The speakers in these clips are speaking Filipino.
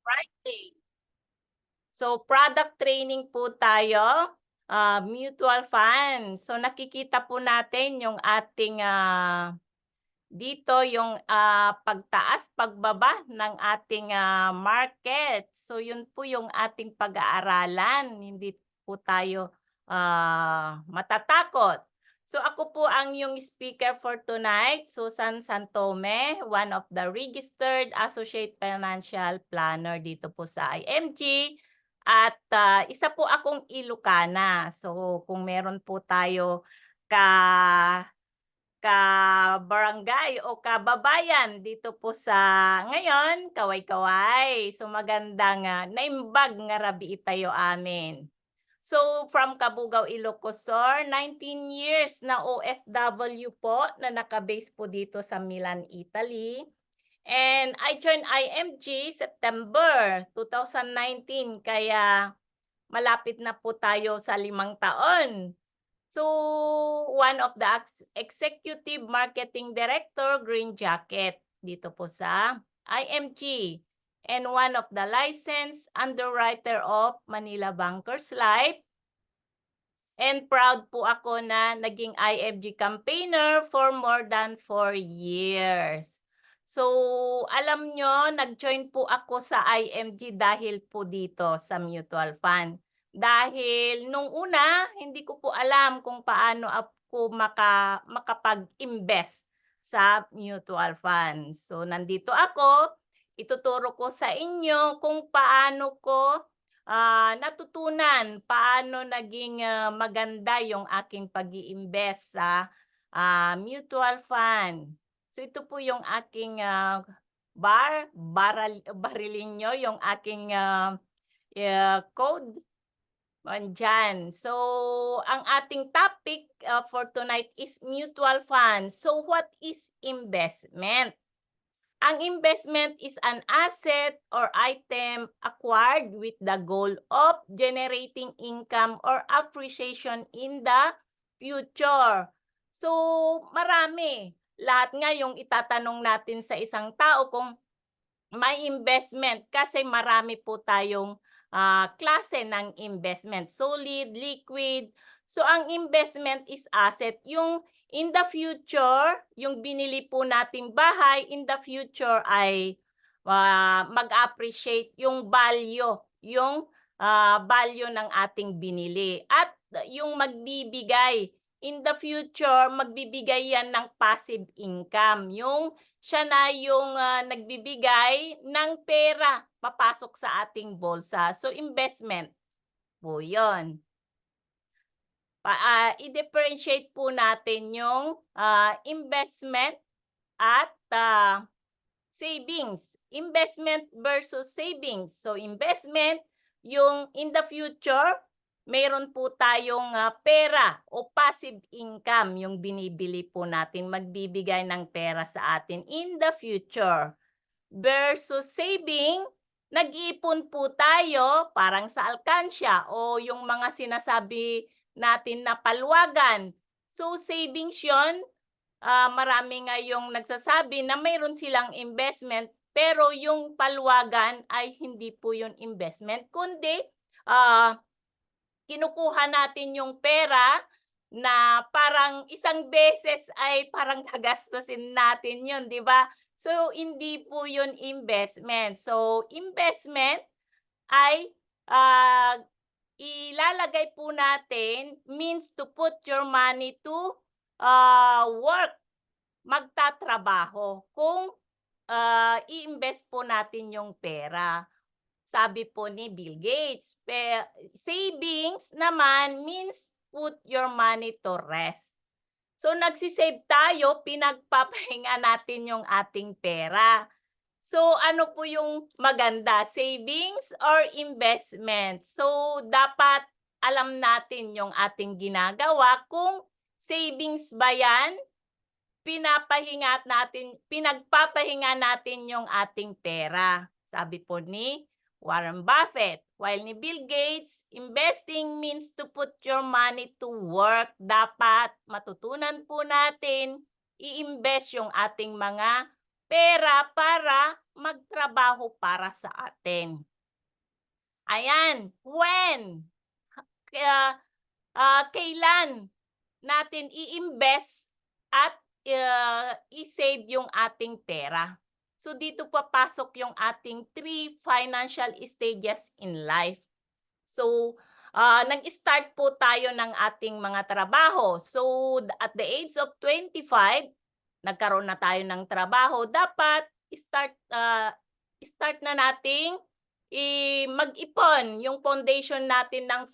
Friday. So, product training po tayo, mutual fund. So, nakikita po natin yung ating dito yung pagtaas, pagbaba ng ating market. So, yun po yung ating pag-aaralan. Hindi po tayo matatakot. So, ako po ang yung speaker for tonight, Susan Santome, one of the registered associate financial planner dito po sa IMG. At isa po akong Ilocana. So, kung meron po tayo ka-barangay o kababayan dito po sa ngayon, kaway-kaway. So, magandang naimbag nga rabi itayo amin. So, from Cabugao, Ilocos Sur, 19 years na OFW po na nakabase po dito sa Milan, Italy. And I joined IMG September 2019, kaya malapit na po tayo sa 5 taon. So, one of the executive marketing director, Green Jacket, dito po sa IMG. And one of the licensed underwriter of Manila Bankers Life. And proud po ako na naging IMG campaigner for more than 4 years. So, alam nyo, nag-join po ako sa IMG dahil po dito sa mutual fund. Dahil nung una, hindi ko po alam kung paano ako makapag-invest sa mutual fund. So, nandito ako, ituturo ko sa inyo kung paano ko natutunan paano naging maganda yung aking pag-iimbest sa mutual fund. So ito po yung aking barilin nyo, yung aking code. Andyan. So, ang ating topic for tonight is mutual fund. So, what is investment? Ang investment is an asset or item acquired with the goal of generating income or appreciation in the future. So, marami. Lahat nga yung itatanong natin sa isang tao kung may investment kasi marami po tayong klase ng investment. Solid, liquid. So, ang investment is asset. Yung in the future, yung binili po nating bahay, in the future ay mag-appreciate yung value ng ating binili. At yung magbibigay, in the future, magbibigay yan ng passive income. Yung siya na yung nagbibigay ng pera papasok sa ating bulsa. So, investment po yun. I-differentiate po natin yung investment at savings. Investment versus savings. So, investment, yung in the future, mayroon po tayong pera o passive income, yung binibili po natin, magbibigay ng pera sa atin in the future. Versus saving, nag-iipon po tayo parang sa alkansya o yung mga sinasabi natin na palwagan. So savings yun, marami nga yung nagsasabi na mayroon silang investment pero yung palwagan ay hindi po yun investment kundi kinukuha natin yung pera na parang isang beses ay parang gagastusin natin yun, di ba? So, hindi po yun investment. So, investment ay ilalagay po natin means to put your money to work, magtatrabaho. Kung i-invest po natin yung pera. Sabi po ni Bill Gates, savings naman means put your money to rest. So nagsisave tayo, pinagpapahinga natin yung ating pera. So ano po yung maganda, savings or investment? So dapat alam natin yung ating ginagawa kung savings ba yan, pinagpapahinga natin yung ating pera. Sabi po ni Warren Buffett. While ni Bill Gates, investing means to put your money to work. Dapat matutunan po natin i-invest yung ating mga pera para magtrabaho para sa atin. Ayan, when? Kaya, kailan natin i-invest at i-save yung ating pera? So dito papasok yung ating 3 financial stages in life. So, nag-start po tayo ng ating mga trabaho. So, at the age of 25, nagkaroon na tayo ng trabaho. Dapat start na nating mag-ipon yung foundation natin ng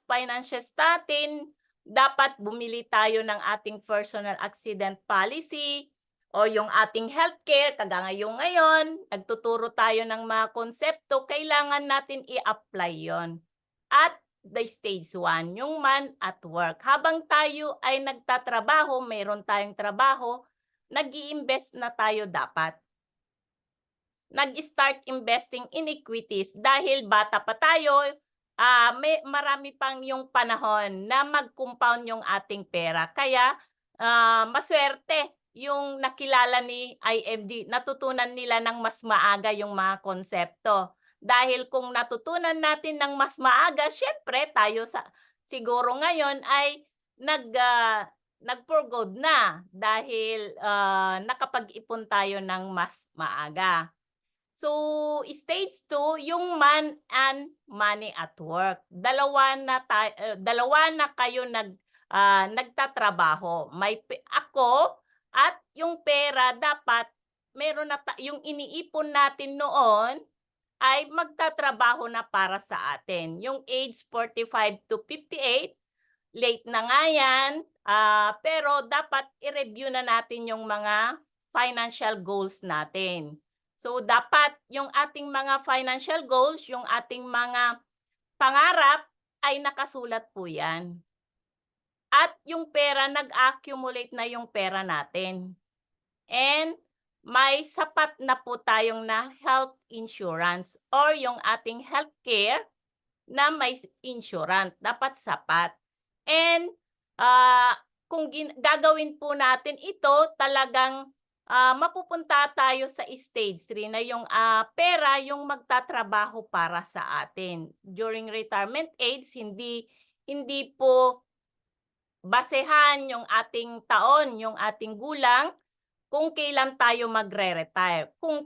finances natin. Dapat bumili tayo ng ating personal accident policy o yung ating healthcare, ngayon, nagtuturo tayo ng mga konsepto, kailangan natin i-apply yon. At the stage 1, yung man at work. Habang tayo ay nagtatrabaho, mayroon tayong trabaho, nag-i-invest na tayo dapat. Nag-start investing in equities dahil bata pa tayo, marami pang yung panahon na mag-compound yung ating pera. Kaya maswerte yung nakilala ni IMD, natutunan nila ng mas maaga yung mga konsepto. Dahil kung natutunan natin ng mas maaga, syempre tayo siguro ngayon ay nag-for good na dahil nakapag-ipon tayo ng mas maaga. So, stage 2, yung man and money at work. Dalawa na kayo nagtatrabaho. Ako at yung pera dapat meron na yung iniipon natin noon ay magtatrabaho na para sa atin. Yung age 45 to 58, late na nga yan, pero dapat i-review na natin yung mga financial goals natin. So, dapat yung ating mga financial goals, yung ating mga pangarap ay nakasulat po yan. At yung pera, nag-accumulate na yung pera natin. And may sapat na po tayong na health insurance or yung ating healthcare na may insurance. Dapat sapat. And kung gagawin po natin ito, talagang mapupunta tayo sa stage 3 na yung pera yung magtatrabaho para sa atin. During retirement age, hindi po basehan yung ating taon, yung ating gulang, kung kailan tayo magre-retire. Kung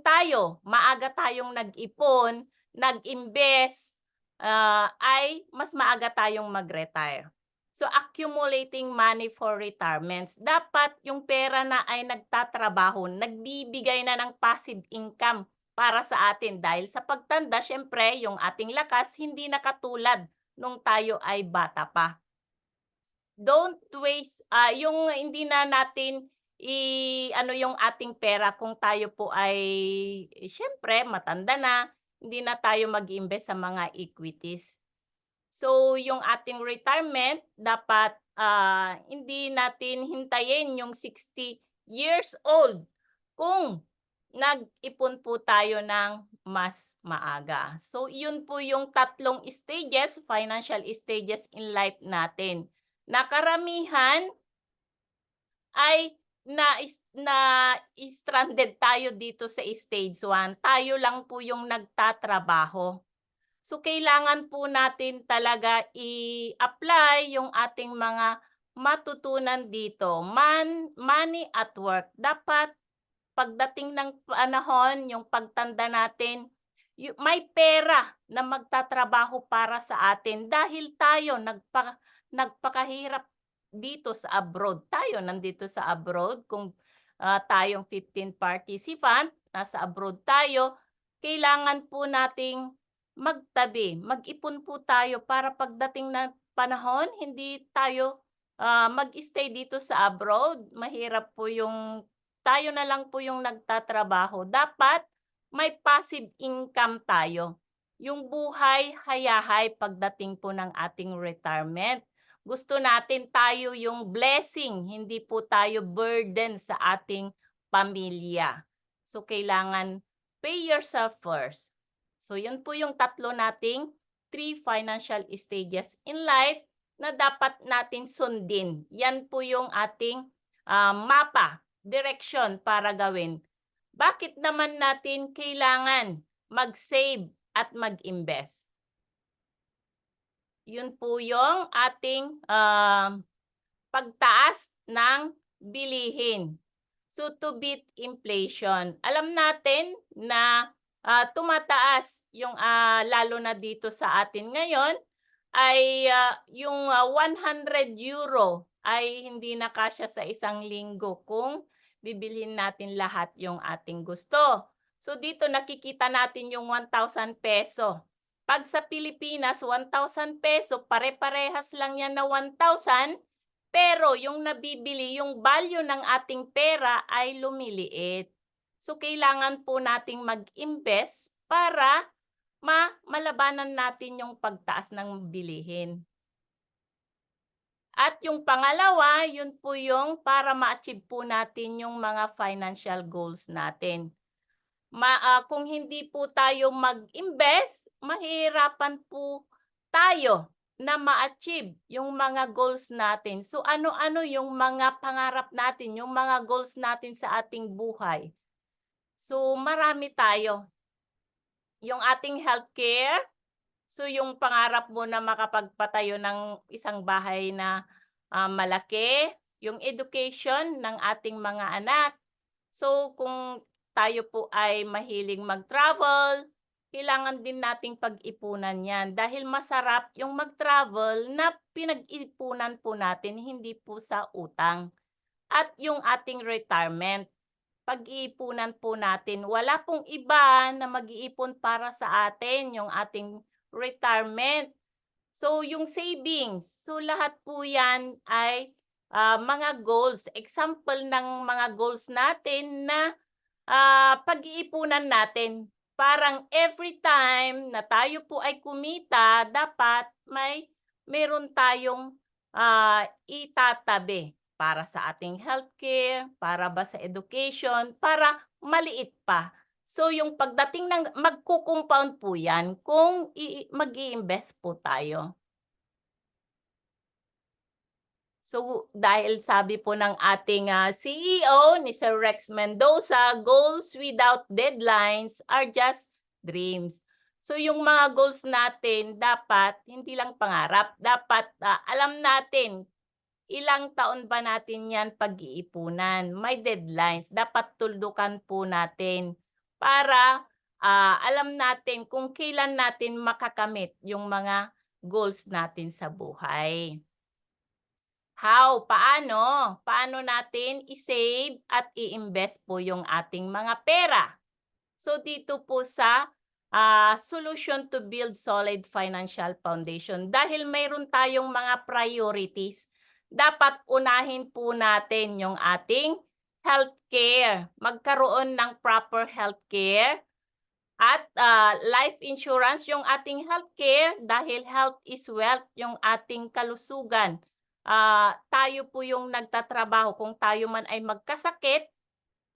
maaga tayong nag-ipon, nag-invest, ay mas maaga tayong mag-retire. So, accumulating money for retirements. Dapat yung pera na ay nagtatrabaho, nagbibigay na ng passive income para sa atin. Dahil sa pagtanda, syempre, yung ating lakas hindi na katulad nung tayo ay bata pa. Don't waste, yung hindi na natin yung ating pera kung tayo po ay syempre matanda na, hindi na tayo mag-invest sa mga equities. So, yung ating retirement dapat hindi natin hintayin yung 60 years old kung nag-ipon po tayo ng mas maaga. So, yun po yung 3 stages, financial stages in life natin. Na karamihan ay stranded tayo dito sa stage 1. Tayo lang po yung nagtatrabaho. So, kailangan po natin talaga i-apply yung ating mga matutunan dito. Money at work. Dapat pagdating ng panahon, yung pagtanda natin, may pera na magtatrabaho para sa atin dahil tayo nagpakahirap dito sa abroad. Tayo nandito sa abroad, kung tayong 15 participant, nasa abroad tayo, kailangan po nating magtabi, mag-ipon po tayo para pagdating na panahon, hindi tayo mag-stay dito sa abroad. Mahirap po yung tayo na lang po yung nagtatrabaho. Dapat may passive income tayo. Yung buhay hayahay pagdating po ng ating retirement. Gusto natin tayo yung blessing, hindi po tayo burden sa ating pamilya. So, kailangan pay yourself first. So, yun po yung 3 nating 3 financial stages in life na dapat natin sundin. Yan po yung ating mapa direksyon para gawin. Bakit naman natin kailangan mag-save at mag-invest? Yun po yung ating pagtaas ng bilihin. So to beat inflation, alam natin na tumataas yung lalo na dito sa atin ngayon ay yung €100 ay hindi na kasya sa isang linggo kung bibilhin natin lahat yung ating gusto. So dito nakikita natin yung ₱1,000. Pag sa Pilipinas, ₱1,000, pare-parehas lang yan na 1,000, pero yung nabibili, yung value ng ating pera ay lumiliit. So kailangan po nating mag-invest para malabanan natin yung pagtaas ng bilihin. At yung pangalawa, yun po yung para ma-achieve po natin yung mga financial goals natin. Kung hindi po tayo mag-invest, mahihirapan po tayo na ma-achieve yung mga goals natin. So ano-ano yung mga pangarap natin, yung mga goals natin sa ating buhay? So marami tayo. Yung ating healthcare, so yung pangarap mo na makapagpatayo ng isang bahay na malaki, yung education ng ating mga anak. So kung tayo po ay mahilig mag-travel, kailangan din nating pag-ipunan yan dahil masarap yung mag-travel na pinag-ipunan po natin, hindi po sa utang. At yung ating retirement, pag-iipunan po natin. Wala pong iba na mag-iipon para sa atin, yung ating retirement. So yung savings, so lahat po yan ay mga goals. Example ng mga goals natin na pag-iipunan natin. Parang every time na tayo po ay kumita, dapat meron tayong itatabi para sa ating healthcare, para ba sa education, para maliit pa. So yung pagdating ng magko-compound po yan kung mag-i-invest po tayo. So dahil sabi po ng ating CEO ni Sir Rex Mendoza, goals without deadlines are just dreams. So yung mga goals natin dapat hindi lang pangarap, dapat alam natin ilang taon ba natin yan pag-iipunan. May deadlines, dapat tuldukan po natin para alam natin kung kailan natin makakamit yung mga goals natin sa buhay. How? Paano? Paano natin i-save at i-invest po yung ating mga pera? So dito po sa solution to build solid financial foundation. Dahil mayroon tayong mga priorities, dapat unahin po natin yung ating healthcare. Magkaroon ng proper healthcare at life insurance, yung ating healthcare, dahil health is wealth, yung ating kalusugan. Tayo po yung nagtatrabaho. Kung tayo man ay magkasakit,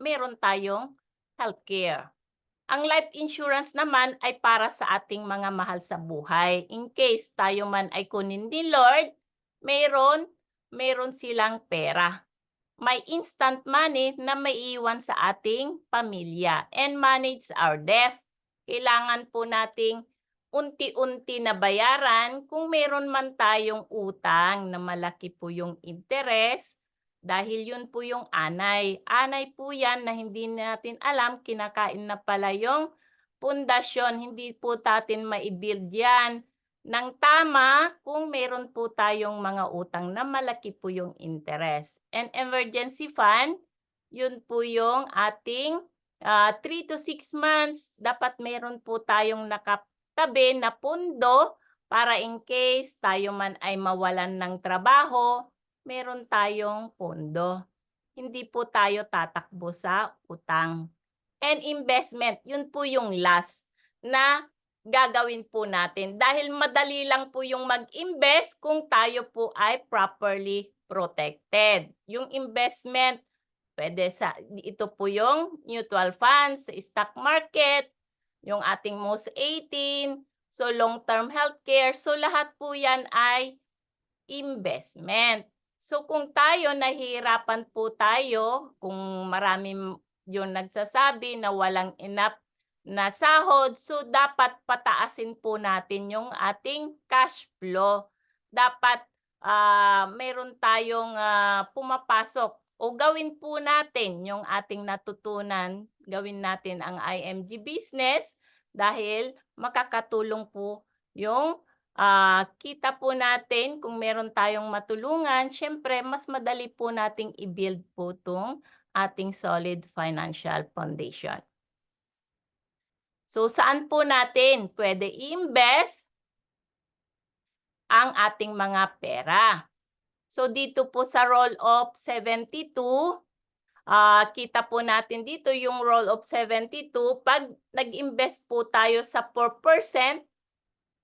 meron tayong healthcare. Ang life insurance naman ay para sa ating mga mahal sa buhay. In case tayo man ay kunin ni Lord, meron silang pera. May instant money na maiiwan sa ating pamilya and manage our debt. Kailangan po nating unti-unti na bayaran kung meron man tayong utang na malaki po yung interest dahil yun po yung anay. Anay po yan na hindi natin alam, kinakain na pala yung pundasyon. Hindi po natin maibuild yan ng tama kung meron po tayong mga utang na malaki po yung interest. And emergency fund, yun po yung ating 3 to 6 months. Dapat meron po tayong nakatabi na pundo para in case tayo man ay mawalan ng trabaho, meron tayong pondo. Hindi po tayo tatakbo sa utang. And investment, yun po yung last na gagawin po natin. Dahil madali lang po yung mag-invest kung tayo po ay properly protected. Yung investment, ito po yung mutual funds, stock market, yung ating most 18, so long-term healthcare. So lahat po yan ay investment. So kung tayo nahihirapan po tayo, kung marami yung nagsasabi na walang enough na sahod, so dapat pataasin po natin yung ating cash flow. Dapat meron tayong pumapasok o gawin po natin yung ating natutunan, gawin natin ang IMG business dahil makakatulong po yung kita po natin kung meron tayong matulungan, siyempre mas madali po nating i-build po 'tong ating solid financial foundation. So, saan po natin pwede i-invest ang ating mga pera? So, dito po sa roll of 72, kita po natin dito yung roll of 72, 'pag nag-invest po tayo sa 4%,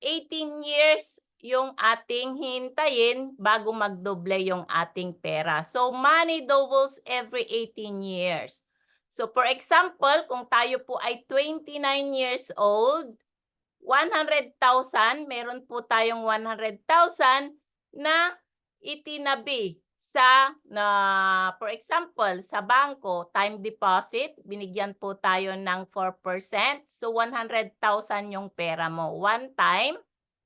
18 years yung ating hintayin bago magdoble yung ating pera. So, money doubles every 18 years. So, for example, kung tayo po ay 29 years old, 100,000, meron po tayong 100,000 na itinabi for example, sa bangko, time deposit, binigyan po tayo ng 4%. So, 100,000 yung pera mo. One time,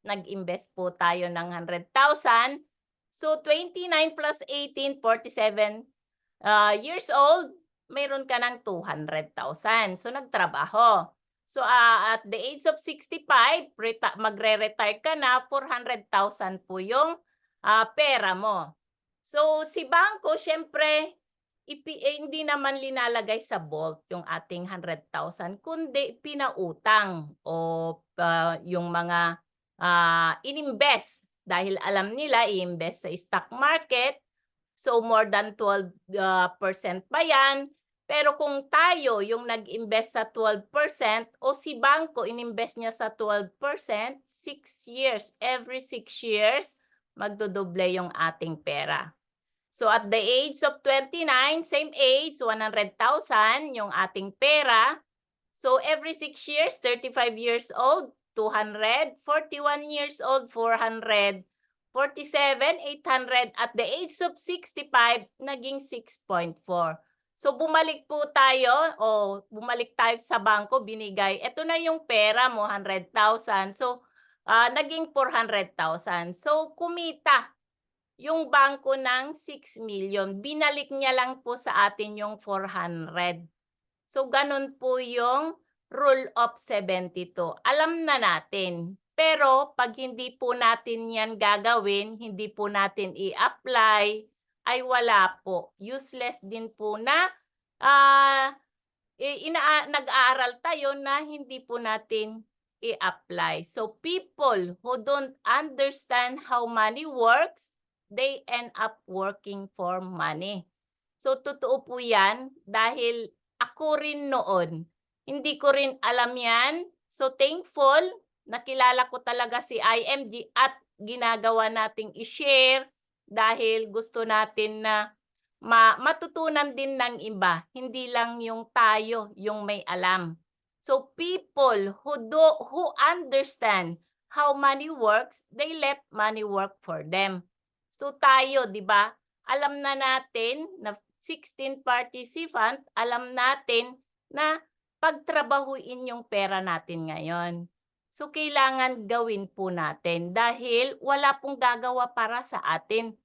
nag-invest po tayo ng 100,000. So, 29 plus 18, 47 years old, mayroon ka ng 200,000. So, nagtrabaho. So, at the age of 65, magre-retire ka na, 400,000 po yung pera mo. So, si bangko, syempre, hindi naman linalagay sa vault yung ating 100,000, kundi pinautang o yung mga ininvest. Dahil alam nila, i-invest sa stock market, so more than 12% pa yan. Pero kung tayo yung nag-invest sa 12% o si bangko ininvest niya sa 12%, 6 years, every 6 years, magdodoble yung ating pera. So at the age of 29, same age, 100,000 yung ating pera. So every 6 years, 35 years old, 200, 41 years old, 400, 47, 800, at the age of 65, naging 6.4. So bumalik po tayo bumalik tayo sa bangko, binigay. Ito na yung pera mo, 100,000. So naging 400,000. So kumita yung bangko ng 6 million. Binalik niya lang po sa atin yung 400. So ganun po yung rule of 72. Alam na natin. Pero pag hindi po natin yan gagawin, hindi po natin i-apply, ay wala po. Useless din po na nag-aaral tayo na hindi po natin i-apply. So people who don't understand how money works, they end up working for money. So totoo po yan dahil ako rin noon, hindi ko rin alam yan. So thankful, nakilala ko talaga si IMG at ginagawa nating i-share dahil gusto natin na matutunan din ng iba, hindi lang yung tayo yung may alam. So people who understand how money works, they let money work for them. So tayo, 'di ba? Alam na natin na 16 participant, alam natin na pagtrabahuin yung pera natin ngayon. So kailangan gawin po natin dahil wala pong gagawa para sa atin.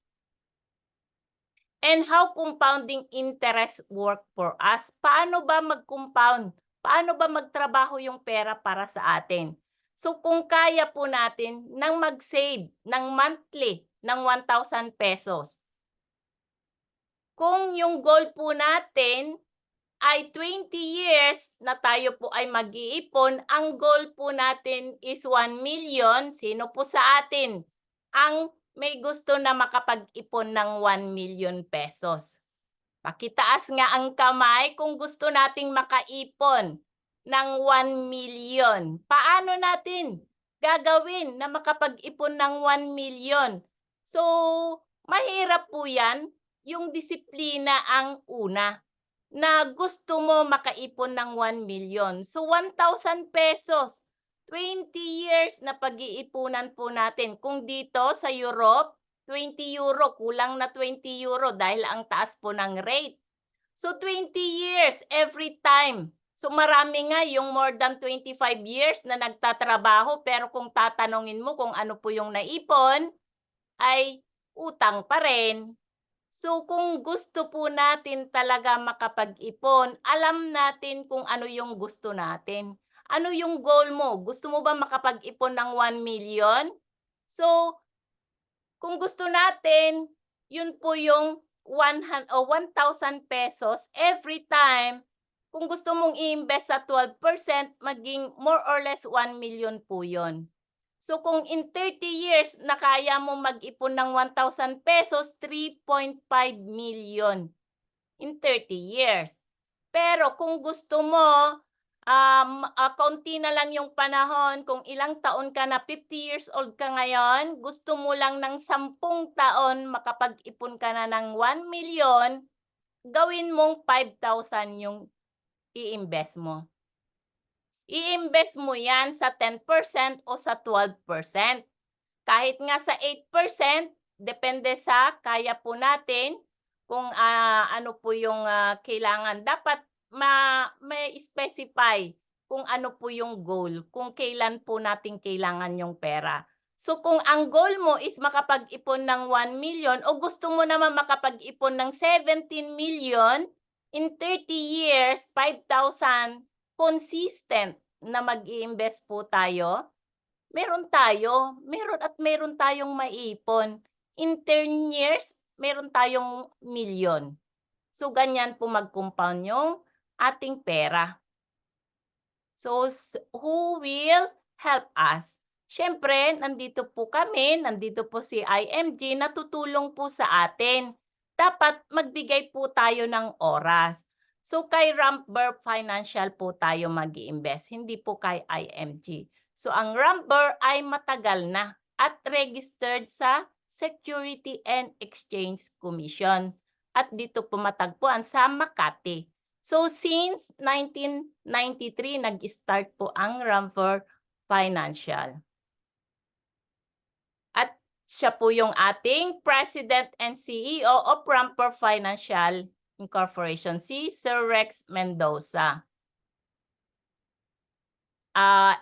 And how compounding interest work for us? Paano ba mag-compound? Paano ba magtrabaho yung pera para sa atin? So kung kaya po natin nang mag-save ng monthly ng 1,000 pesos, kung yung goal po natin ay 20 years na tayo po ay mag-iipon, ang goal po natin is 1 million, sino po sa atin ang may gusto na makapag-ipon ng 1 million pesos? Pakitaas nga ang kamay kung gusto nating makaipon ng 1 million. Paano natin gagawin na makapag-ipon ng 1 million? So, mahirap po yan. Yung disiplina ang una na gusto mo makaipon ng 1 million. So, 1,000 pesos. 20 years na pag-iipunan po natin. Kung dito sa Europe, €20, kulang na €20 dahil ang taas po ng rate. So 20 years every time. So marami nga yung more than 25 years na nagtatrabaho pero kung tatanungin mo kung ano po yung naipon, ay utang pa rin. So kung gusto po natin talaga makapag-ipon, alam natin kung ano yung gusto natin. Ano yung goal mo? Gusto mo ba makapag-ipon ng 1 million? So kung gusto natin, yun po yung ₱1,000 every time. Kung gusto mong i-invest sa 12%, maging more or less 1 million po yun. So kung in 30 years na kaya mo mag-ipon ng ₱1,000, 3.5 million in 30 years. Pero kung gusto mo, kaunti na lang yung panahon, kung ilang taon ka na, 50 years old ka ngayon, gusto mo lang ng 10 taon makapag-ipon ka na ng 1 million, gawin mong 5,000 yung i-invest mo. I-invest mo yan sa 10% o sa 12%. Kahit nga sa 8%, depende sa kaya po natin kung ano po yung kailangan. Dapat may specify kung ano po yung goal, kung kailan po natin kailangan yung pera. So kung ang goal mo is makapag-ipon ng 1 million o gusto mo naman makapag-ipon ng 17 million, in 30 years, 5,000, consistent na mag-i-invest po tayo, meron tayong maiipon. In 10 years, meron tayong milyon. So, ganyan po mag-compound yung ating pera. So, who will help us? Siyempre, nandito po kami, nandito po si IMG na tutulong po sa atin. Dapat magbigay po tayo ng oras. So, kay Ramper Financial po tayo mag-i-invest, hindi po kay IMG. So, ang Ramper ay matagal na at registered sa Security and Exchange Commission. At dito po matagpuan sa Makati. So since 1993, nag-start po ang Ramper Financial. At siya po yung ating President and CEO of Ramper Financial Incorporation, si Sir Rex Mendoza.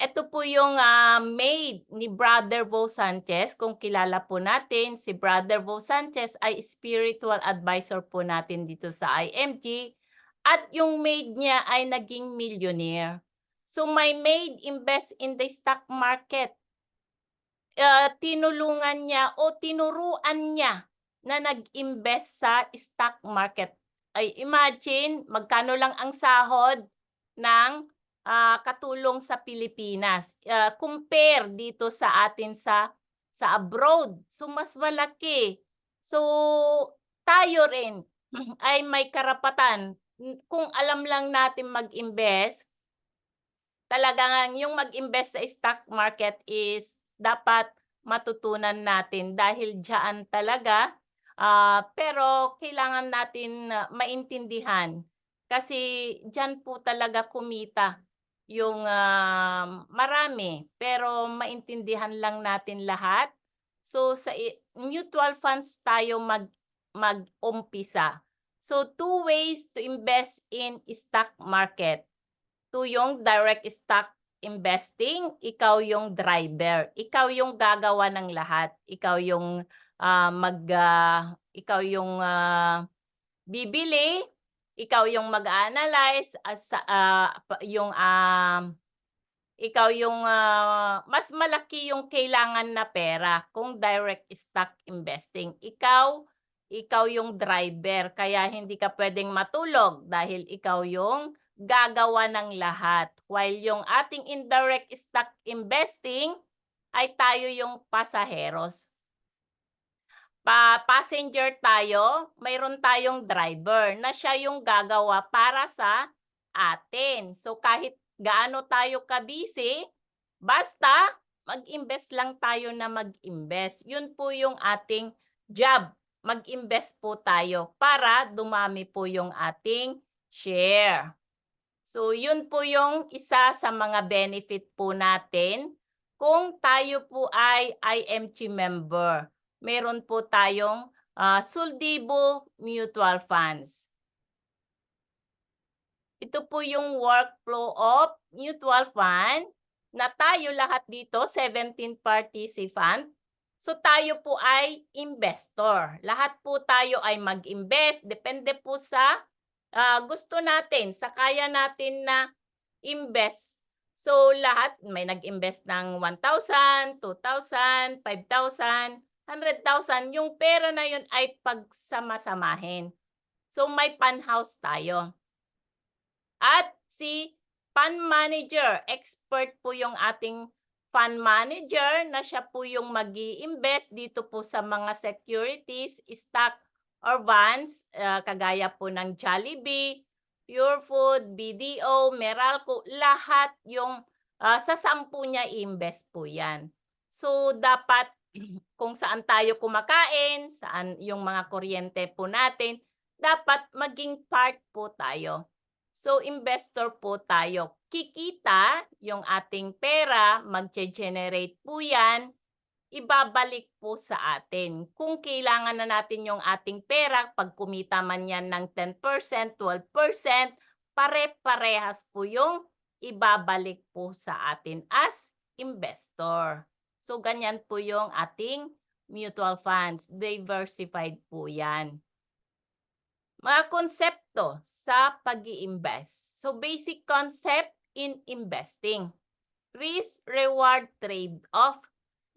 Ito po yung maid ni Brother Bo Sanchez. Kung kilala po natin, si Brother Bo Sanchez ay spiritual advisor po natin dito sa IMG. At yung maid niya ay naging millionaire. So my maid invest in the stock market. Tinulungan niya o tinuruan niya na nag-invest sa stock market. Ay imagine, magkano lang ang sahod ng katulong sa Pilipinas. Compare dito sa atin sa abroad. So mas malaki. So tayo rin ay may karapatan kung alam lang natin mag-invest. Talagang yung mag-invest sa stock market is dapat matutunan natin dahil diyan talaga. Pero kailangan natin maintindihan kasi diyan po talaga kumita yung marami pero maintindihan lang natin lahat. So sa mutual funds tayo mag-umpisa. So 2 ways to invest in stock market. 2 yung direct stock investing, ikaw yung driver. Ikaw yung gagawa ng lahat. Ikaw yung bibili, ikaw yung mag-analyze ikaw yung mas malaki yung kailangan na pera kung direct stock investing. Ikaw yung driver kaya hindi ka pwedeng matulog dahil ikaw yung gagawa ng lahat. While yung ating indirect stock investing ay tayo yung pasaheros. Passenger tayo, mayroon tayong driver na siya yung gagawa para sa atin. So kahit gaano tayo ka-busy, basta mag-invest lang tayo na mag-invest. Yun po yung ating job. Mag-invest po tayo para dumami po yung ating share. So yun po yung isa sa mga benefit po natin kung tayo po ay IMG member. meron po tayong Soldibo Mutual Funds. Ito po yung workflow of mutual fund na tayo lahat dito, 17 participant. So tayo po ay investor. Lahat po tayo ay mag-invest. Depende po sa gusto natin, sa kaya natin na invest. So lahat may nag-invest ng 1,000, 2,000, 5,000, 100,000. Yung pera na yun ay pagsama-samahin. So may pan-house tayo. At si fund manager, expert po yung ating fund manager na siya po yung mag-i-invest dito po sa mga securities, stock or bonds, kagaya po ng Jollibee, Pure Food, BDO, Meralco, lahat yung sa 10 niya i-invest po yan. So dapat kung saan tayo kumakain, saan yung mga kuryente po natin, dapat maging part po tayo. So, investor po tayo. Kikita yung ating pera, mag-generate po yan, ibabalik po sa atin. Kung kailangan na natin yung ating pera, pag kumita man yan ng 10%, 12%, pare-parehas po yung ibabalik po sa atin as investor. So, ganyan po yung ating mutual funds. Diversified po yan. Mga konsepto sa pag-i-invest. So basic concept in investing. Risk-reward trade-off.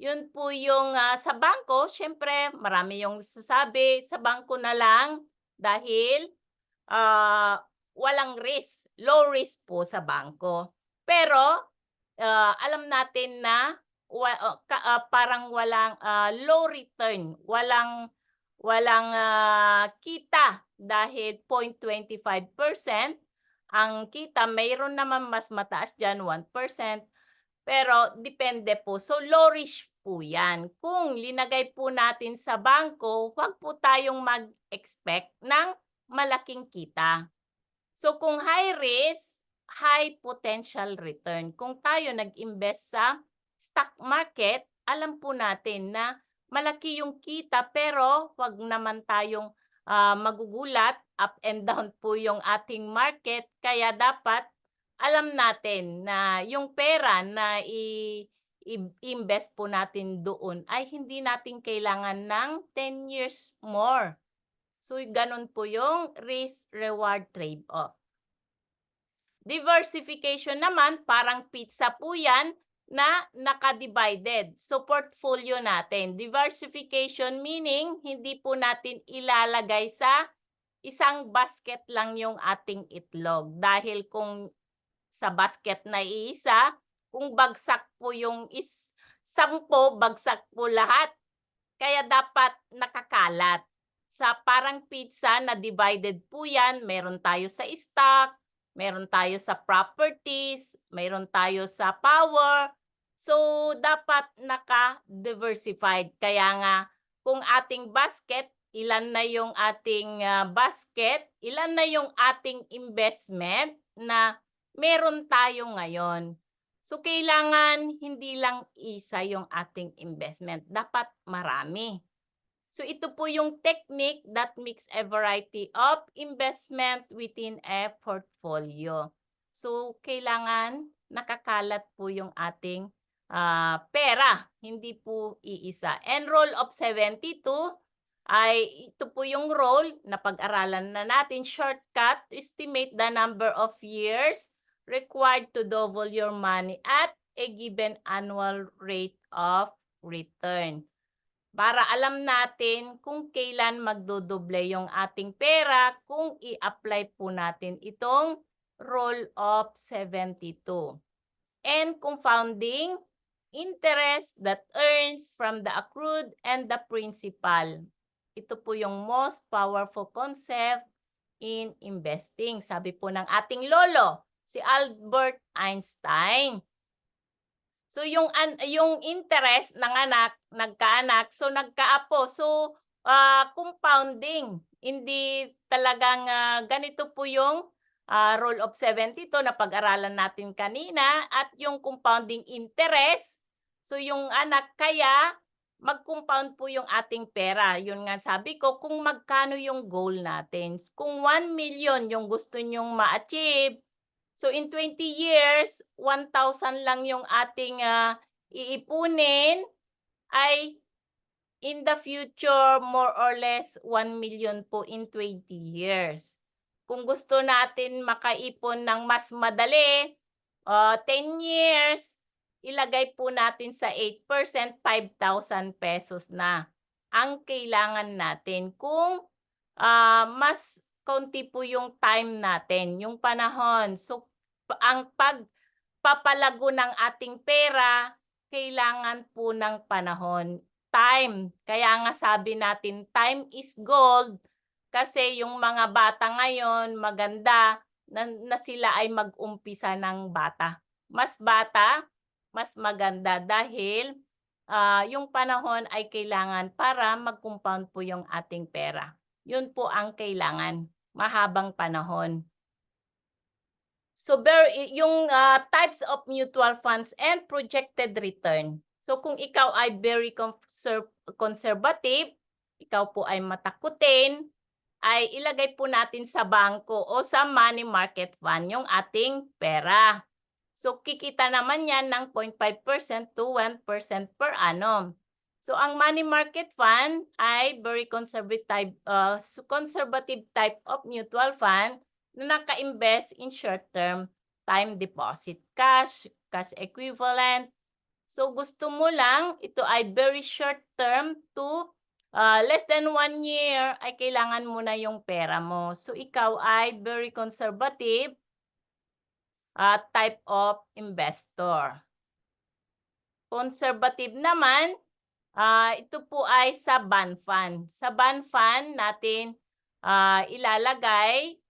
Yun po yung sa bangko, syempre marami yung sasabi, sa bangko na lang dahil walang risk. Low risk po sa bangko. Pero alam natin na parang walang low return, walang kita dahil 0.25% ang kita. Mayroon naman mas mataas diyan, 1%, pero depende po. So low risk po 'yan. Kung linagay po natin sa bangko, huwag po tayong mag-expect ng malaking kita. So kung high risk, high potential return. Kung tayo nag-invest sa stock market, alam po natin na malaki yung kita pero wag naman tayong magugulat. Up and down po yung ating market. Kaya dapat alam natin na yung pera na i-invest po natin doon ay hindi natin kailangan ng 10 years more. So, ganun po yung risk-reward trade-off. Diversification naman, parang pizza po yan na naka-divided. So, portfolio natin. Diversification meaning, hindi po natin ilalagay sa isang basket lang yung ating itlog. Dahil kung sa basket na iisa, kung bagsak po yung 10, bagsak po lahat. Kaya dapat nakakalat. Sa parang pizza na divided po yan, meron tayo sa stock, meron tayo sa properties, meron tayo sa power. So, dapat naka-diversified. Kaya nga, kung ating basket, ilan na yung ating basket, ilan na yung ating investment na meron tayo ngayon. So, kailangan hindi lang isa yung ating investment. Dapat marami. So ito po yung technique that makes a variety of investment within a portfolio. So kailangan nakakalat po yung ating pera, hindi po iisa. And rule of 72 ay ito po yung role na pag-aralan na natin, shortcut to estimate the number of years required to double your money at a given annual rate of return. Para alam natin kung kailan magdodoble yung ating pera kung i-apply po natin itong rule of 72. And compounding interest that earns from the accrued and the principal. Ito po yung most powerful concept in investing. Sabi po ng ating lolo, si Albert Einstein. So yung interest ng anak, nagkaanak, so nagkaapo. So compounding, hindi talagang ganito po yung rule of 72 na pag-aralan natin kanina at yung compounding interest. So yung anak kaya mag-compound po yung ating pera. Yun nga sabi ko, kung magkano yung goal natin. Kung 1 million yung gusto nyong ma-achieve, so in 20 years, 1,000 lang yung ating iipunin, ay in the future, more or less 1 million po in 20 years. Kung gusto natin makaipon ng mas madali, 10 years, ilagay po natin sa 8%, 5,000 pesos na ang kailangan natin. Kung mas konti po yung time natin, yung panahon. So, ang pagpapalago ng ating pera, kailangan po ng panahon. Time. Kaya nga sabi natin, time is gold. Kasi yung mga bata ngayon, maganda na sila ay mag-umpisa ng bata. Mas bata, mas maganda dahil yung panahon ay kailangan para mag-compound po yung ating pera. Yun po ang kailangan, mahabang panahon. So yung types of mutual funds and projected return. So kung ikaw ay very conservative, ikaw po ay matakutin, ay ilagay po natin sa bangko o sa money market fund yung ating pera. So kikita naman yan ng 0.5% to 1% per annum. So ang money market fund ay very conservative type of mutual fund na naka-invest in short-term time deposit cash, cash equivalent. So gusto mo lang, ito ay very short-term to less than 1 year ay kailangan mo na yung pera mo. So ikaw ay very conservative type of investor. Conservative naman, ito po ay sa bond fund. Sa bond fund natin ilalagay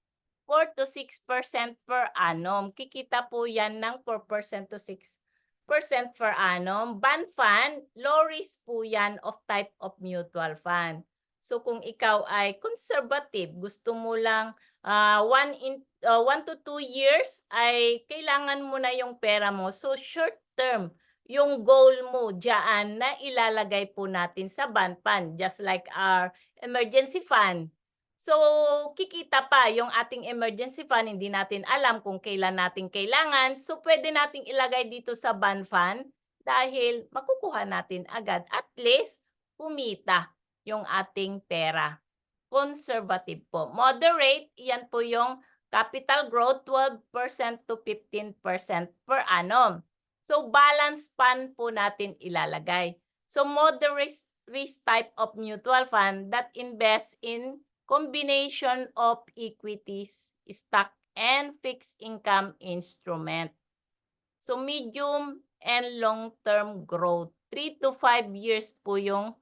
4 to 6% per annum. Kikita po yan ng 4% to 6% per annum. Bond fund, low risk po yan of type of mutual fund. So kung ikaw ay conservative, gusto mo lang 1 to 2 years ay kailangan mo na yung pera mo. So short term, yung goal mo diyan na ilalagay po natin sa bond fund, just like our emergency fund. So, kikita pa yung ating emergency fund, hindi natin alam kung kailan natin kailangan. So, pwede nating ilagay dito sa bond fund dahil makukuha natin agad. At least, kumita yung ating pera. Conservative po. Moderate, yan po yung capital growth, 12% to 15% per annum. So, balance fund po natin ilalagay. So, moderate risk type of mutual fund that invests in combination of equities, stock, and fixed income instrument. So medium and long-term growth. 3 to 5 years po yung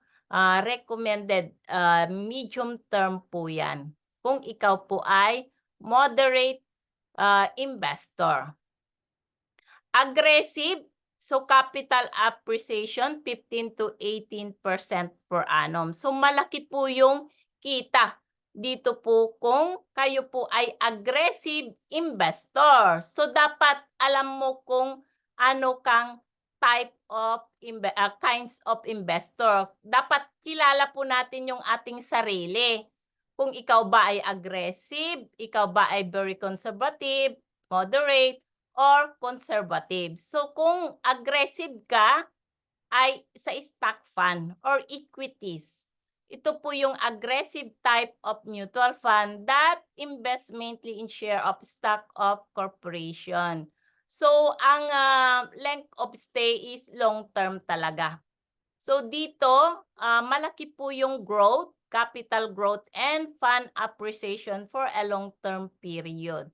recommended medium term po yan. Kung ikaw po ay moderate investor. Aggressive, so capital appreciation 15 to 18% per annum. So malaki po yung kita dito po kung kayo po ay aggressive investor. So dapat alam mo kung ano kang type of kinds of investor. Dapat kilala po natin yung ating sarili. Kung ikaw ba ay aggressive, ikaw ba ay very conservative, moderate, or conservative. So kung aggressive ka ay sa stock fund or equities. Ito po yung aggressive type of mutual fund that invests mainly in share of stock of corporation. So ang length of stay is long term talaga. So dito, malaki po yung growth, capital growth, and fund appreciation for a long-term period.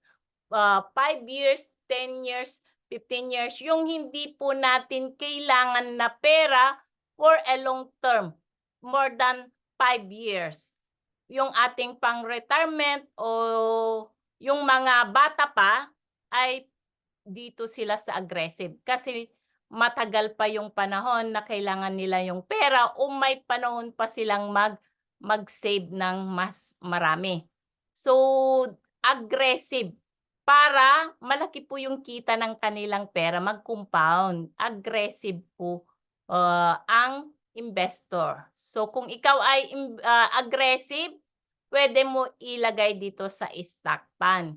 5 years, 10 years, 15 years, yung hindi po natin kailangan na pera for a long term, more than 5 years. Yung ating pang-retirement o yung mga bata pa ay dito sila sa aggressive kasi matagal pa yung panahon na kailangan nila yung pera o may panahon pa silang mag-save ng mas marami. So, aggressive para malaki po yung kita ng kanilang pera, mag-compound. Aggressive po ang investor. So kung ikaw ay aggressive, pwede mo ilagay dito sa stock fund.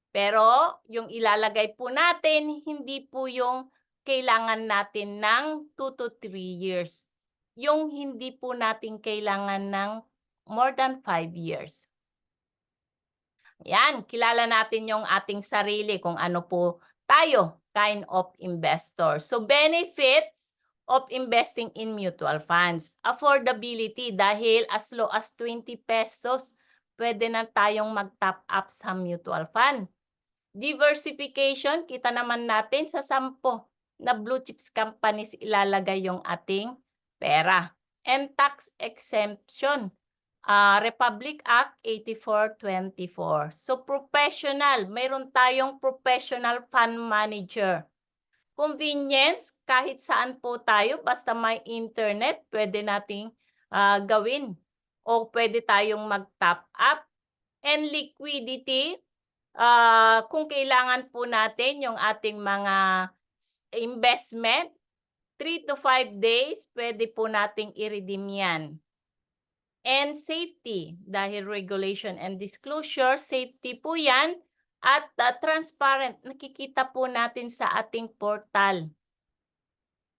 Pero yung ilalagay po natin, hindi po yung kailangan natin ng 2 to 3 years. Yung hindi po natin kailangan ng more than 5 years. Yan, kilala natin yung ating sarili kung ano po tayo, kind of investor. So benefits of investing in mutual funds. Affordability dahil as low as 20 pesos, pwede na tayong mag-top up sa mutual fund. Diversification, kita naman natin sa 10 na blue chips companies ilalagay yung ating pera. And tax exemption. Republic Act 8424. So professional, mayroon tayong professional fund manager. Convenience, kahit saan po tayo, basta may internet, pwede nating gawin. O pwede tayong mag-top up. And liquidity, kung kailangan po natin yung ating mga investment, 3 to 5 days, pwede po nating i-redeem yan. And safety, dahil regulation and disclosure, safety po yan at transparent, nakikita po natin sa ating portal.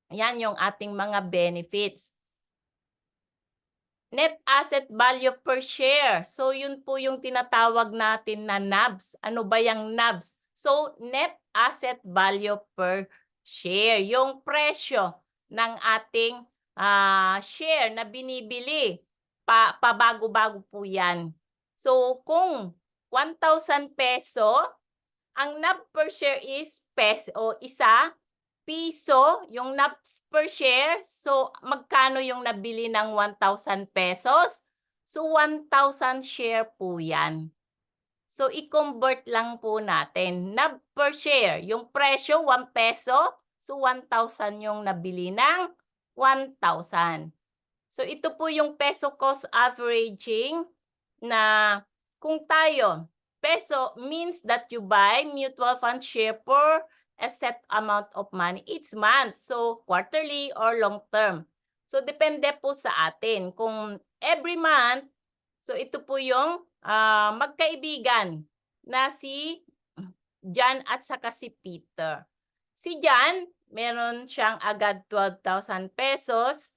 Yan yung ating mga benefits. Net asset value per share. So yun po yung tinatawag natin na NAVs. Ano ba yung NAVs? So net asset value per share. Yung presyo ng ating share na binibili. Pabago-bago po yan. So kung 1,000 peso, ang NAV per share is peso o piso, yung NAVs per share. So, magkano yung nabili ng 1,000 pesos? So, 1,000 share po yan. So, i-convert lang po natin. NAV per share, yung presyo, 1 peso. So, 1,000 yung nabili ng 1,000. So, ito po yung peso cost averaging na kung tayo, peso means that you buy mutual fund share for a set amount of money each month. So, quarterly or long term. So, depende po sa atin. Kung every month, so ito po yung magkaibigan na si John at saka si Peter. Si John, meron siyang agad 12,000 pesos.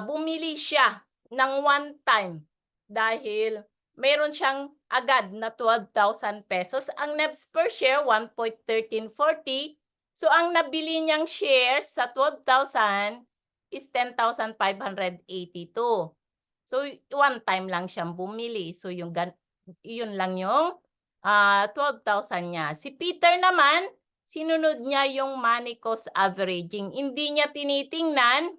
Bumili siya ng one time dahil meron siyang agad na 12,000 pesos. Ang NAVs per share, 1.1340. So, ang nabili niyang shares sa 12,000 is 10,582. So, one time lang siyang bumili. So, yun lang yung 12,000 niya. Si Peter naman, sinunod niya yung money cost averaging. Hindi niya tinitingnan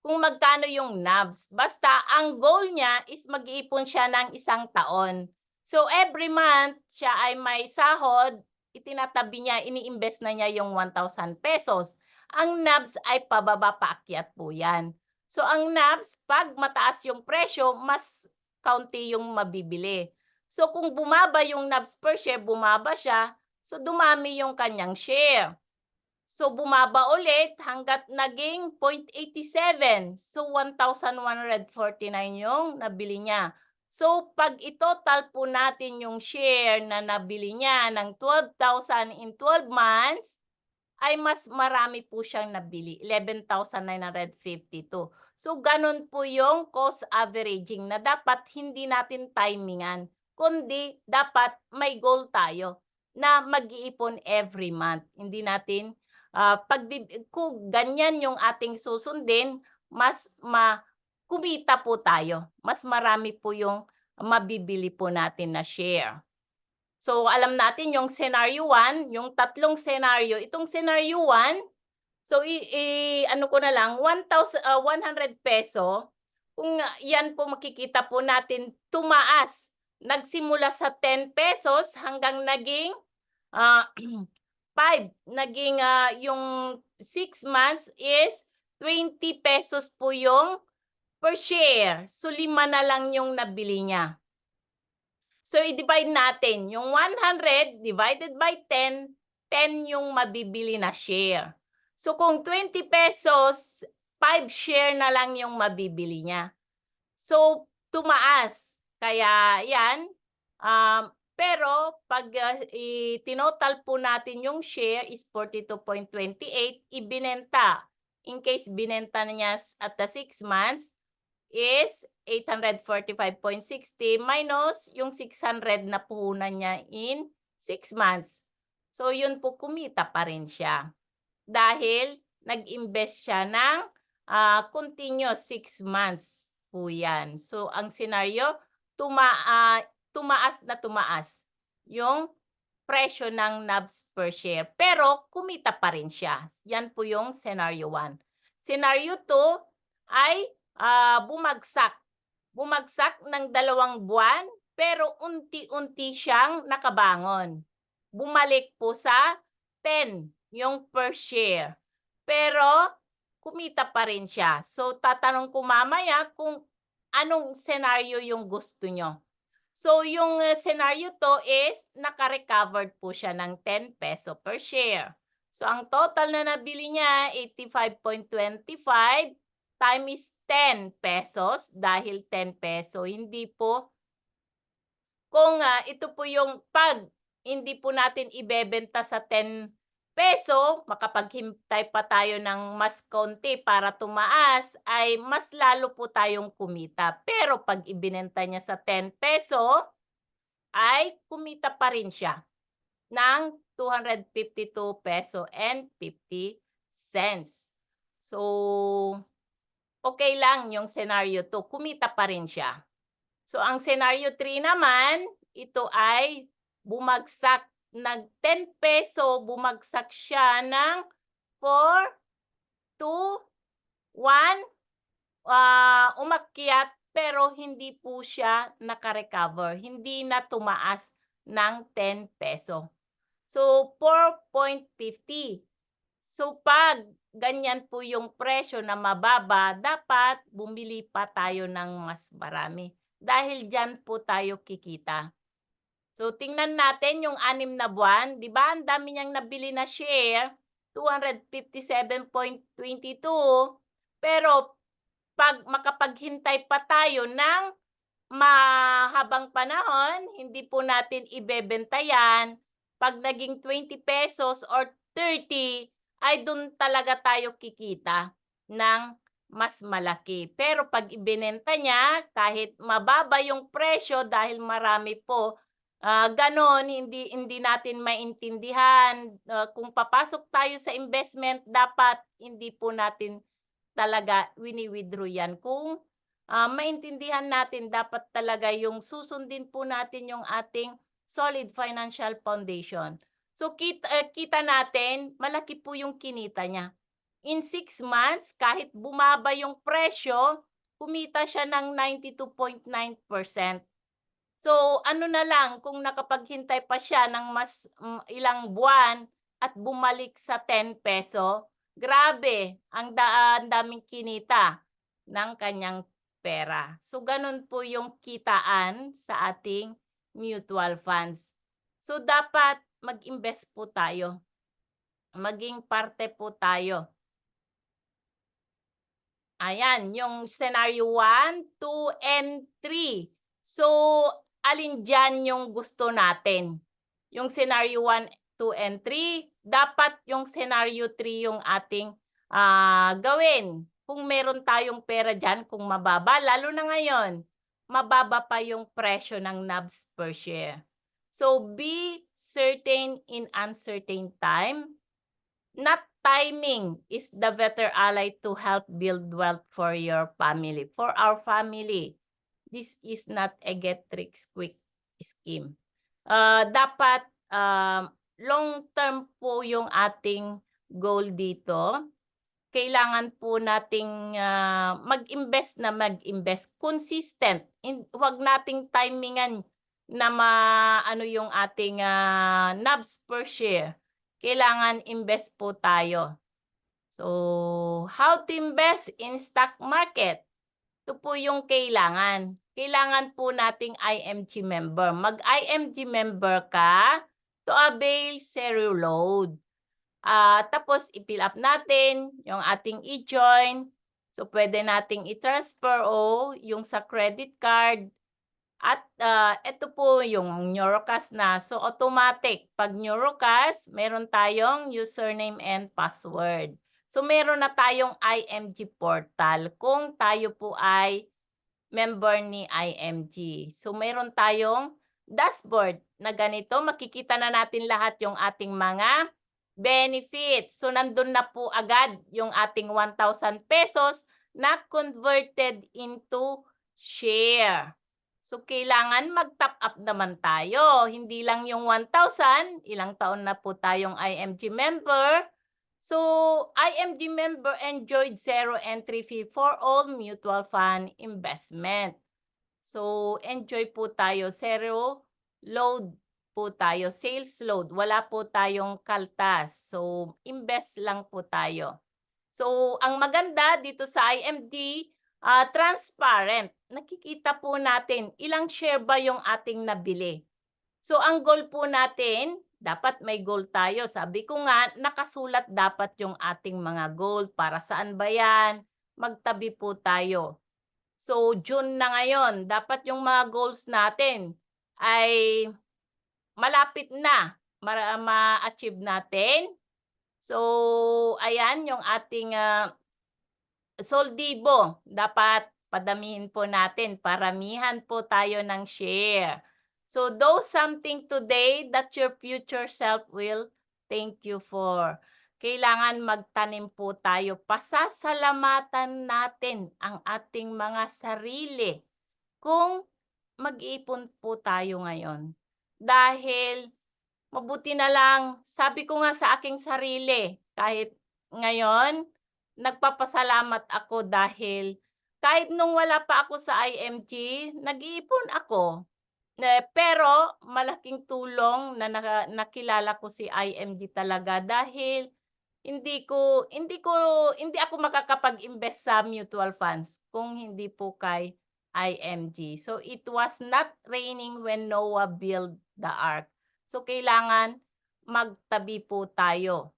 kung magkano yung NAVs. Basta ang goal niya is mag-iipon siya ng 1 taon. So every month siya ay may sahod, itinatabi niya, ini-invest na niya yung 1,000 pesos. Ang NAVs ay pababa paakyat po yan. So ang NAVs, pag mataas yung presyo, mas kaunti yung mabibili. So kung bumaba yung NAVs per share, bumaba siya, so dumami yung kanyang share. So bumaba ulit hanggat naging 0.87. So 1,149 yung nabili niya. So pag itotal po natin yung share na nabili niya ng 12,000 in 12 months, ay mas marami po siyang nabili, 11,952. So ganun po yung cost averaging na dapat hindi natin timingan, kundi dapat may goal tayo na mag-iipon every month. Hindi natin kung ganyan yung ating susundin, mas kumita po tayo. Mas marami po yung mabibili po natin na share. So alam natin yung scenario 1, yung tatlong scenario. Itong scenario 1, so ano ko na lang, 100 peso. Kung yan po makikita po natin tumaas. Nagsimula sa 10 pesos hanggang naging 5, naging yung 6 months is 20 pesos po yung per share. So 5 na lang yung nabili niya. So i-divide natin yung 100 divided by 10, 10 yung mabibili na share. So kung 20 pesos 5 share na lang yung mabibili niya. So, tumaas. Kaya yan, pero 'pag, tinotal po natin yung share is 42.28, ibinenta. In case binenta na niya at the 6 months is 845.60 minus yung 600 na puhunan niya in 6 months. So, yun po kumita pa rin siya. Dahil nag-invest siya ng, continuous 6 months po 'yan. So, ang senaryo tumaas na tumaas yung presyo ng NABS per share, pero kumita pa rin siya. 'Yan po yung scenario 1. Scenario 2 ay, bumagsak. Bumagsak ng 2 buwan, pero unti-unti siyang nakabangon. Bumalik po sa 10 yung per share. Pero kumita pa rin siya. So tatanong ko mamaya kung anong senaryo yung gusto nyo. So yung senaryo to is naka-recovered po siya ng 10 peso per share. So ang total na nabili niya 85.25 times 10 pesos dahil 10 peso. Hindi po kung ito po yung pag hindi po natin ibebenta sa 10 peso, makapaghintay pa tayo ng mas konti para tumaas, ay mas lalo po tayong kumita. Pero pag ibinenta niya sa 10 peso, ay kumita pa rin siya ng 252 peso and 50 cents. So, okay lang yung scenario 2, kumita pa rin siya. So, ang scenario 3 naman, ito ay bumagsak. Nag-10 peso, bumagsak siya ng 4, 2, 1, umakyat pero hindi po siya naka-recover. Hindi na tumaas ng 10 peso. So, 4.50. So, pag ganyan po yung presyo na mababa, dapat bumili pa tayo ng mas marami. Dahil dyan po tayo kikita. So, tingnan natin yung 6 na buwan. Di ba, ang dami niyang nabili na share, 257.22. Pero, pag makapaghintay pa tayo ng mahabang panahon, hindi po natin ibebenta yan. Pag naging 20 pesos or 30, ay dun talaga tayo kikita ng mas malaki. Pero pag ibinenta niya, kahit mababa yung presyo dahil marami po, ganon, hindi natin maintindihan. Kung papasok tayo sa investment, dapat hindi po natin talaga wini-withdraw yan. Kung maintindihan natin, dapat talaga yung susundin po natin yung ating solid financial foundation. So kita natin, malaki po yung kinita niya. In 6 months, kahit bumaba yung presyo, kumita siya ng 92.9%. So ano na lang, kung nakapaghintay pa siya ng mas ilang buwan at bumalik sa 10 peso, grabe, ang daming kinita ng kanyang pera. So ganun po yung kitaan sa ating mutual funds. So dapat mag-invest po tayo. Maging parte po tayo. Ayan, yung scenario 1, 2, and 3. So, alin dyan yung gusto natin? Yung scenario 1, 2, and 3, dapat yung scenario 3 yung ating gawin. Kung meron tayong pera dyan, kung mababa, lalo na ngayon, mababa pa yung presyo ng NABS per share. So, be certain in uncertain time. Not timing is the better ally to help build wealth for your family. For our family, this is not a get-rich-quick scheme. Dapat long-term po yung ating goal dito. Kailangan po nating mag-invest na mag-invest. Consistent. Huwag nating timingan na ano yung ating NABS per share. Kailangan invest po tayo. So, how to invest in stock market? Ito po yung kailangan. Kailangan po nating IMG member. Mag-IMG member ka to avail zero load. Tapos, i-fill up natin yung ating e-join. So, pwede nating i-transfer o yung sa credit card at, eto po yung Neurocast na. So, automatic 'pag Neurocast meron tayong username and password. So, meron na tayong IMG portal kung tayo po ay member ni IMG. So, meron tayong dashboard na ganito. Makikita na natin lahat yung ating mga benefits. So, nandun na po agad yung ating 1,000 pesos na converted into share. So, kailangan mag-top up naman tayo. Hindi lang yung 1,000, ilang taon na po tayong IMG member. So, IMG member enjoyed zero entry fee for all mutual fund investment. So, enjoy po tayo. Zero load po tayo. Sales load. Wala po tayong kaltas. So, invest lang po tayo. So, ang maganda dito sa IMD, transparent. Nakikita po natin ilang share ba yung ating nabili. So, ang goal po natin, dapat may goal tayo. Sabi ko nga, nakasulat dapat yung ating mga goal. Para saan ba yan? Magtabi po tayo. So, June na ngayon, dapat yung mga goals natin ay malapit na ma-achieve natin. So, ayan yung ating soldibo. Dapat padamihin po natin. Paramihan po tayo ng share. So, do something today that your future self will thank you for. Kailangan magtanim po tayo. Pasasalamatan natin ang ating mga sarili kung mag-iipon po tayo ngayon. Dahil mabuti na lang, sabi ko nga sa aking sarili, kahit ngayon, nagpapasalamat ako dahil kahit nung wala pa ako sa IMG, nag-iipon ako. Pero malaking tulong na nakilala ko si IMG talaga dahil hindi ako makakapag-invest sa mutual funds kung hindi po kay IMG. So it was not raining when Noah built the ark. So kailangan magtabi po tayo.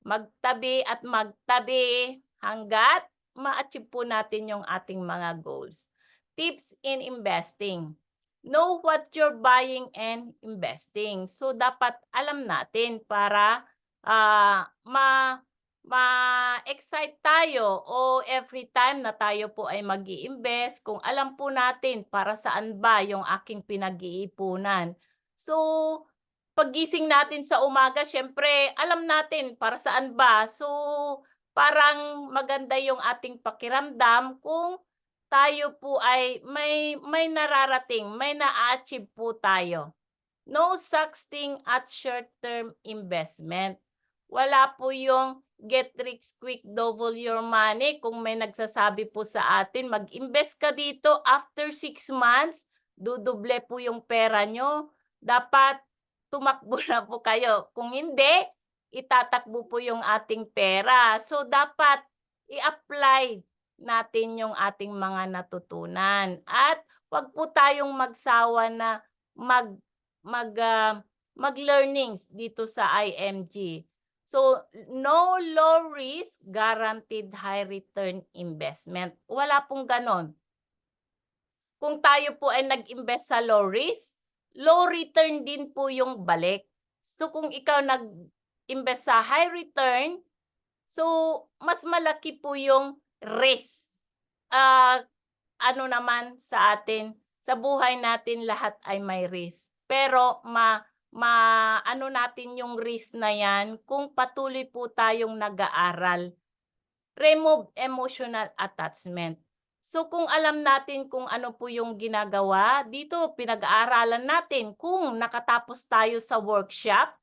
Magtabi at magtabi hangga't ma-achieve po natin yung ating mga goals. Tips in investing. Know what you're buying and investing. So dapat alam natin para ma-excite tayo o every time na tayo po ay mag-i-invest, kung alam po natin para saan ba yung aking pinag-iipunan. So, paggising natin sa umaga, syempre alam natin para saan ba. So, parang maganda yung ating pakiramdam kung tayo po ay may nararating, may na-achieve po tayo. No such thing at short-term investment. Wala po yung get rich quick, double your money. Kung may nagsasabi po sa atin, mag-invest ka dito after 6 months, dudoble po yung pera nyo. Dapat tumakbo na po kayo. Kung hindi, itatakbo po yung ating pera. So, dapat i-apply natin yung ating mga natutunan. At wag po tayong magsawa na mag-learnings dito sa IMG. So, no low risk, guaranteed high return investment. Wala pong ganon. Kung tayo po ay nag-invest sa low risk, low return din po yung balik. So, kung ikaw nag-invest sa high return, so mas malaki po yung risk. Ano naman sa atin, sa buhay natin lahat ay may risk. Pero ano natin yung risk na yan kung patuloy po tayong nag-aaral. Remove emotional attachment. So kung alam natin kung ano po yung ginagawa, dito pinag-aaralan natin kung nakatapos tayo sa workshop.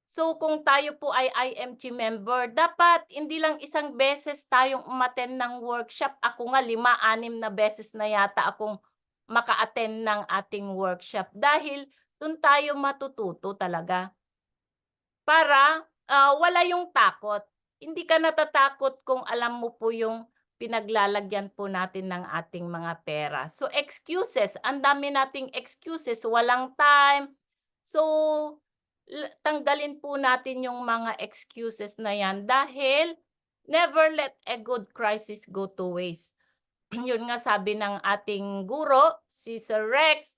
So kung tayo po ay IMG member, dapat hindi lang isang beses tayong umattend ng workshop. Ako nga 5-6 na beses na yata akong maka-attend ng ating workshop dahil dun tayo matututo talaga. Para wala yung takot. Hindi ka natatakot kung alam mo po yung pinaglalagyan po natin ng ating mga pera. So excuses, ang dami nating excuses, walang time. So tanggalin po natin yung mga excuses na yan dahil Never let a good crisis go to waste. Yun nga sabi ng ating guro, si Sir Rex,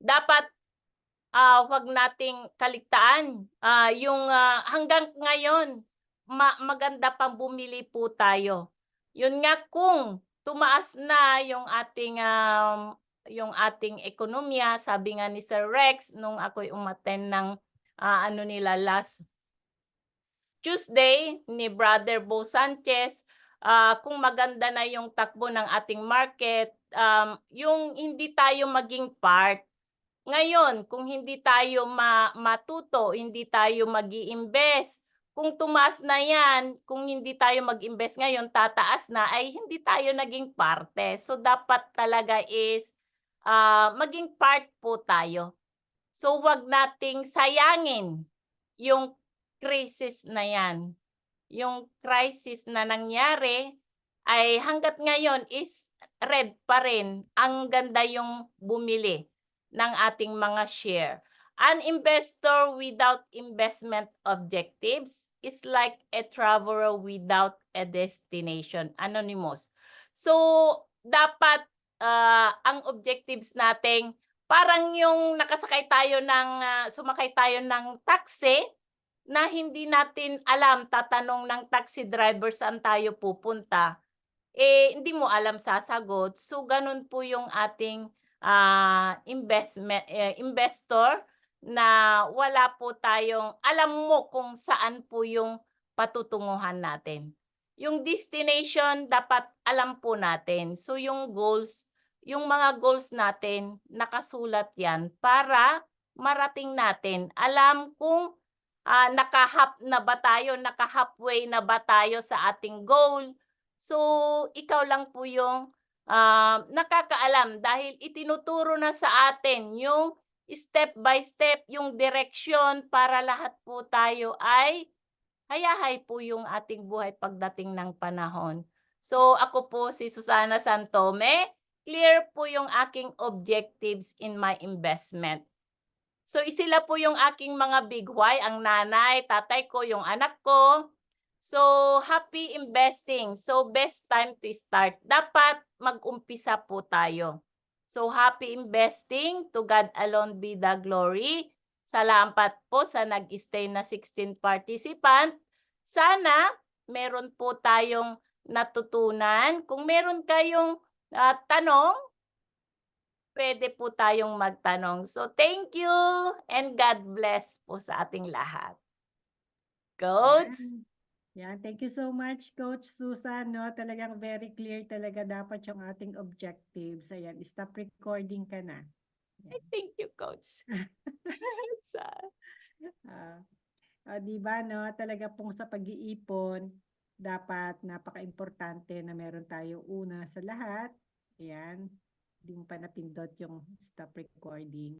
dapat, 'wag nating kaligtaan, hanggang ngayon maganda pang bumili po tayo. Yun nga kung tumaas na yung ating ekonomiya, sabi nga ni Sir Rex nung ako'y umattend ng, ano nila last Tuesday ni Brother Bo Sanchez, kung maganda na yung takbo ng ating market, yung hindi tayo maging part. Ngayon, kung hindi tayo matuto, hindi tayo mag-iimbes, kung tumaas na 'yan, kung hindi tayo mag-invest ngayon, tataas na, ay hindi tayo naging parte. So, dapat talaga is, maging part po tayo. So, 'wag nating sayangin yung krisis na 'yan. Yung crisis na nangyari ay hangga't ngayon is red pa rin. Ang ganda yung bumili ng ating mga share. An investor without investment objectives is like a traveler without a destination. Anonymous. So, dapat ang objectives nating parang yung sumakay tayo ng taxi na hindi natin alam, tatanong ng taxi driver saan tayo pupunta, hindi mo alam sasagot. So, ganun po yung ating, investor na wala po tayong alam mo kung saan po yung patutunguhan natin. Yung destination dapat alam po natin. So, yung mga goals natin nakasulat yan para marating natin. Alam kung na ba tayo, naka-halfway na ba tayo sa ating goal. So, ikaw lang po yung, nakakaalam dahil itinuturo na sa atin yung step by step, yung direksyon para lahat po tayo ay hayahay po yung ating buhay pagdating ng panahon. So, ako po si Susana Santome, clear po yung aking objectives in my investment. So, sila po yung aking mga big why, ang nanay, tatay ko, yung anak ko. So, happy investing. So, best time to start. Dapat mag-umpisa po tayo. So, happy investing. To God alone be the glory. Salamat po sa nag-stay na 16 participant. Sana meron po tayong natutunan. Kung meron kayong tanong, pwede po tayong magtanong. So, thank you and God bless po sa ating lahat. Coach? Yan, thank you so much, Coach Susan, 'no? Talagang very clear talaga dapat yung ating objectives. Ayan, stop recording ka na. Ay, thank you, Coach. Sa 'Di ba 'no, talaga pong sa pag-iipon, dapat napaka-importante na meron tayo una sa lahat, ayan, hindi mo pa napindot yung stop recording.